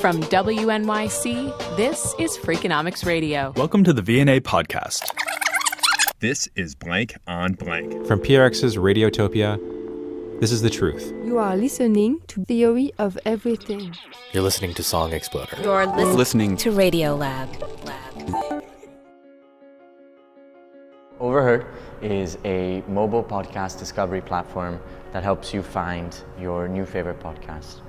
From WNYC, this is Freakonomics Radio. Welcome to the VNA podcast. This is Blank on Blank. From PRX's Radiotopia, this is The Truth. You are listening to Theory of Everything. You're listening to Song Exploder. You're listening to Radio Lab. Overheard is a mobile podcast discovery platform that helps you find your new favorite podcast.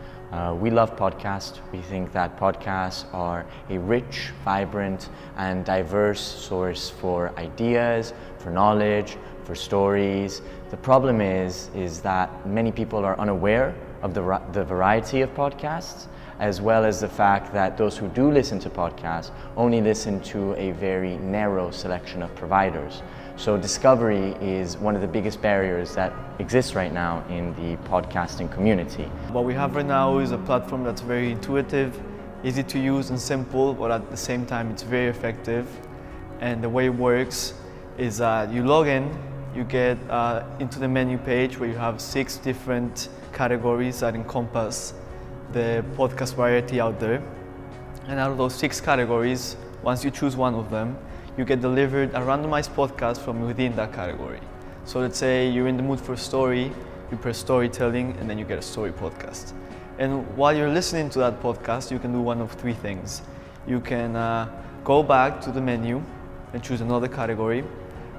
We love podcasts. We think that podcasts are a rich, vibrant, and diverse source for ideas, for knowledge, for stories. The problem is that many people are unaware of the variety of podcasts, as well as the fact that those who do listen to podcasts only listen to a very narrow selection of providers. So discovery is one of the biggest barriers that exists right now in the podcasting community. What we have right now is a platform that's very intuitive, easy to use and simple, but at the same time it's very effective. And the way it works is that you log in, you get into the menu page where you have 6 different categories that encompass the podcast variety out there. And out of those 6 categories, once you choose one of them, you get delivered a randomized podcast from within that category. So let's say you're in the mood for a story, you press storytelling, and then you get a story podcast. And while you're listening to that podcast, you can do one of 3 things. You can go back to the menu and choose another category.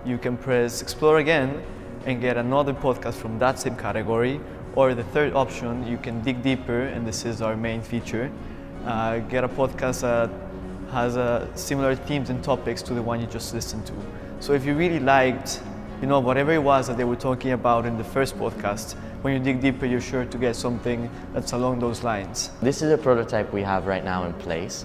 You can press explore again and get another podcast from that same category. Or the third option, you can dig deeper, and this is our main feature, get a podcast that has similar themes and topics to the one you just listened to. So if you really liked, whatever it was that they were talking about in the first podcast, when you dig deeper, you're sure to get something that's along those lines. This is a prototype we have right now in place.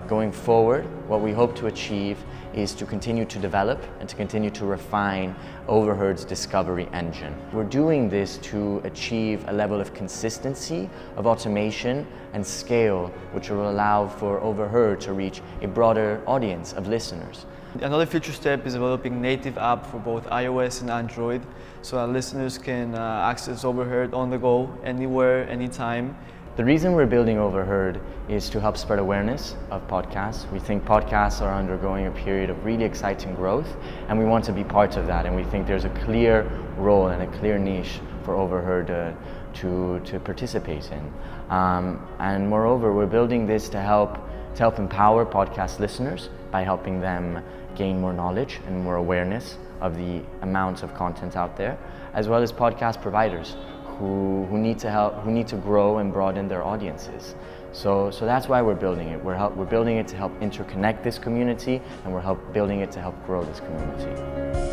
Going forward, what we hope to achieve is to continue to develop and to continue to refine Overheard's discovery engine. We're doing this to achieve a level of consistency, of automation and scale, which will allow for Overheard to reach a broader audience of listeners. Another future step is developing native app for both iOS and Android, so that listeners can access Overheard on the go, anywhere, anytime. The reason we're building Overheard is to help spread awareness of podcasts. We think podcasts are undergoing a period of really exciting growth, and we want to be part of that. And we think there's a clear role and a clear niche for Overheard to participate in. And moreover, we're building this to help empower podcast listeners by helping them gain more knowledge and more awareness of the amounts of content out there, as well as podcast providers who need to grow and broaden their audiences. So that's why we're building it. We're building it to help interconnect this community, and we're building it to help grow this community.